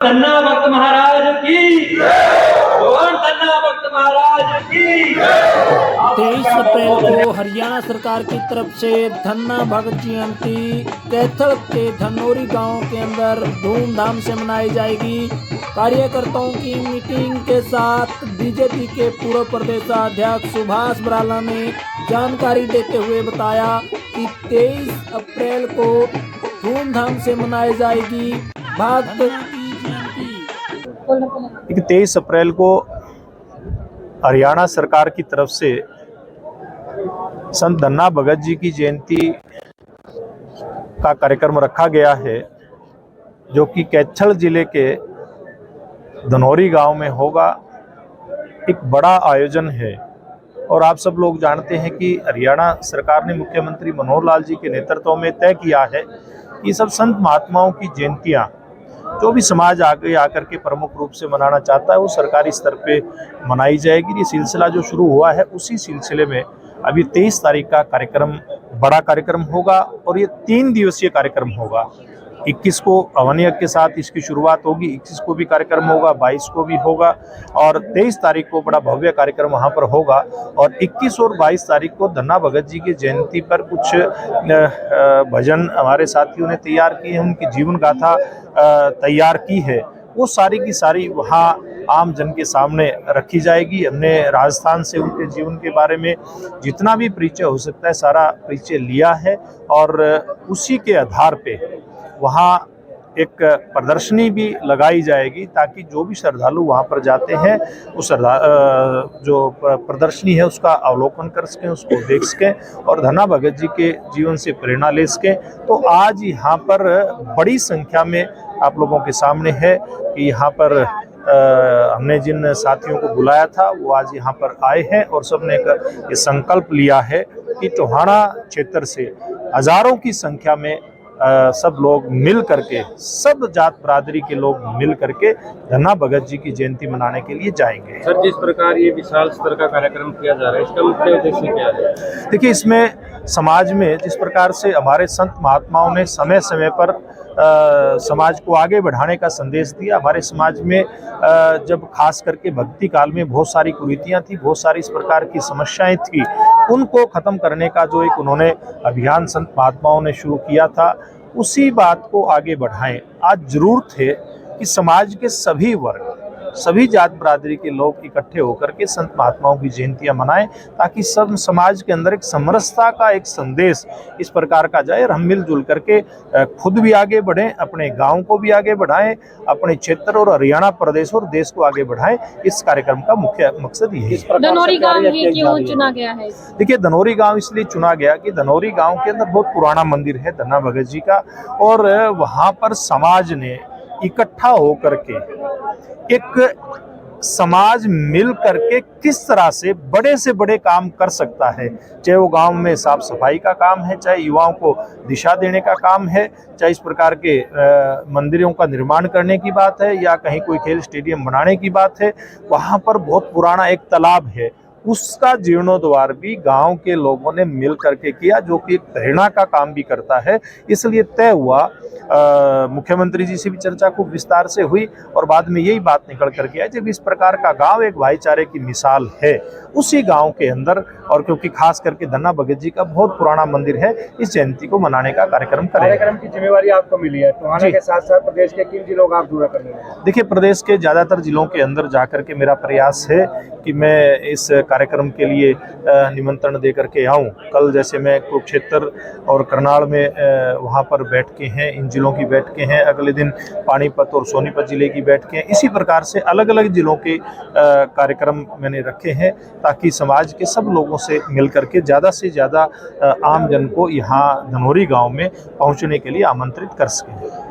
धन्ना भक्त महाराज की भगवान धन्ना भक्त महाराज की। 23 अप्रैल को हरियाणा सरकार की तरफ से धन्ना भगत जयंती कैथल के धनौरी गांव के अंदर धूमधाम से मनाई जाएगी। कार्यकर्ताओं की मीटिंग के साथ बीजेपी के पूर्व प्रदेशाध्यक्ष सुभाष बराला ने जानकारी देते हुए बताया कि 23 अप्रैल को धूमधाम से मनाई जाएगी भक्त जयंती। 23 अप्रैल को हरियाणा सरकार की तरफ से संत धन्ना भगत जी की जयंती का कार्यक्रम रखा गया है, जो कि कैथल जिले के धनौरी गांव में होगा। एक बड़ा आयोजन है और आप सब लोग जानते हैं कि हरियाणा सरकार ने मुख्यमंत्री मनोहर लाल जी के नेतृत्व में तय किया है कि सब संत महात्माओं की जयंतियां जो भी समाज आगे आकर के प्रमुख रूप से मनाना चाहता है वो सरकारी स्तर पे मनाई जाएगी। ये सिलसिला जो शुरू हुआ है उसी सिलसिले में अभी 23 तारीख का कार्यक्रम बड़ा कार्यक्रम होगा और ये 3 दिवसीय कार्यक्रम होगा। 21 को हवन यज्ञ के साथ इसकी शुरुआत होगी, 21 को भी कार्यक्रम होगा, 22 को भी होगा और 23 तारीख को बड़ा भव्य कार्यक्रम वहाँ पर होगा। और 21 और 22 तारीख को धन्ना भगत जी की जयंती पर कुछ भजन हमारे साथियों ने तैयार किए हैं, उनकी जीवन गाथा तैयार की है, वो सारी की सारी वहाँ आम जन के सामने रखी जाएगी। हमने राजस्थान से उनके जीवन के बारे में जितना भी परिचय हो सकता है सारा परिचय लिया है और उसी के आधार पे वहाँ एक प्रदर्शनी भी लगाई जाएगी ताकि जो भी श्रद्धालु वहाँ पर जाते हैं उस जो प्रदर्शनी है उसका अवलोकन कर सकें, उसको देख सकें और धन्ना भगत जी के जीवन से प्रेरणा ले सकें। तो आज यहाँ पर बड़ी संख्या में आप लोगों के सामने है कि यहाँ पर हमने जिन साथियों को बुलाया था वो आज यहाँ पर आए हैं और सबने ये संकल्प लिया है कि टोहाना क्षेत्र से हजारों की संख्या में सब लोग मिल करके, सब जात बरादरी के लोग मिल करके धन्ना भगत जी की जयंती मनाने के लिए जाएंगे। सर, जिस प्रकार ये विशाल स्तर का कार्यक्रम किया जा रहा है, इसका मुख्य उद्देश्य क्या है? देखिए, इसमें समाज में जिस प्रकार से हमारे संत महात्माओं ने समय समय पर समाज को आगे बढ़ाने का संदेश दिया। हमारे समाज में जब खास करके भक्ति काल में बहुत सारी कुरीतियां थी, बहुत सारी इस प्रकार की समस्याएं थी, उनको खत्म करने का जो एक उन्होंने अभियान संत महात्माओं ने शुरू किया था, उसी बात को आगे बढ़ाएं। आज जरूरत है कि समाज के सभी वर्ग, सभी जात बरादरी के लोग इकट्ठे होकर के संत महात्माओं की जयंतियां मनाएं ताकि सब समाज के अंदर एक समरसता का एक संदेश इस प्रकार का जाए और हम मिलजुल करके खुद भी आगे बढ़ें, अपने गांव को भी आगे बढ़ाएं, अपने क्षेत्र और हरियाणा प्रदेश और देश को आगे बढ़ाएं। इस कार्यक्रम का मुख्य मकसद यही है। धनौरी गांव ही क्यों चुना गया है? देखिए, धनौरी गांव इसलिए चुना गया कि धनौरी गांव के अंदर बहुत पुराना मंदिर है धन्ना भगत जी का और वहां पर समाज ने इकट्ठा होकर के एक समाज मिल करके किस तरह से बड़े काम कर सकता है, चाहे वो गांव में साफ सफाई का काम है, चाहे युवाओं को दिशा देने का काम है, चाहे इस प्रकार के मंदिरों का निर्माण करने की बात है या कहीं कोई खेल स्टेडियम बनाने की बात है। वहां पर बहुत पुराना एक तालाब है, उसका जीर्णोद्वार भी गांव के लोगों ने मिल करके किया, जो कि एक प्रेरणा का काम भी करता है। इसलिए तय हुआ, मुख्यमंत्री जी से भी चर्चा खूब विस्तार से हुई और बाद में यही बात निकल करके आई जब इस प्रकार का गांव एक भाईचारे की मिसाल है उसी गांव के अंदर, और क्योंकि खास करके धन्ना भगत जी का बहुत पुराना मंदिर है, इस जयंती को मनाने का कार्यक्रम करेंगे। कार्यक्रम की जिम्मेवारी आपको मिली है, टोहाना के साथ साथ प्रदेश के किन जिलों का आप दौरा करने हैं? देखिए, प्रदेश के ज्यादातर जिलों के अंदर जाकर के मेरा प्रयास है कि मैं इस कार्यक्रम के लिए निमंत्रण दे करके आऊं। कल जैसे मैं कुरुक्षेत्र और करनाल में वहां पर बैठकें हैं, इन जिलों की बैठकें हैं, अगले दिन पानीपत और सोनीपत जिले की बैठकें हैं। इसी प्रकार से अलग अलग जिलों के कार्यक्रम मैंने रखे हैं ताकि समाज के सब लोगों से मिल करके ज़्यादा से ज़्यादा आम जन को यहाँ धनौरी गांव में पहुँचने के लिए आमंत्रित कर सकें।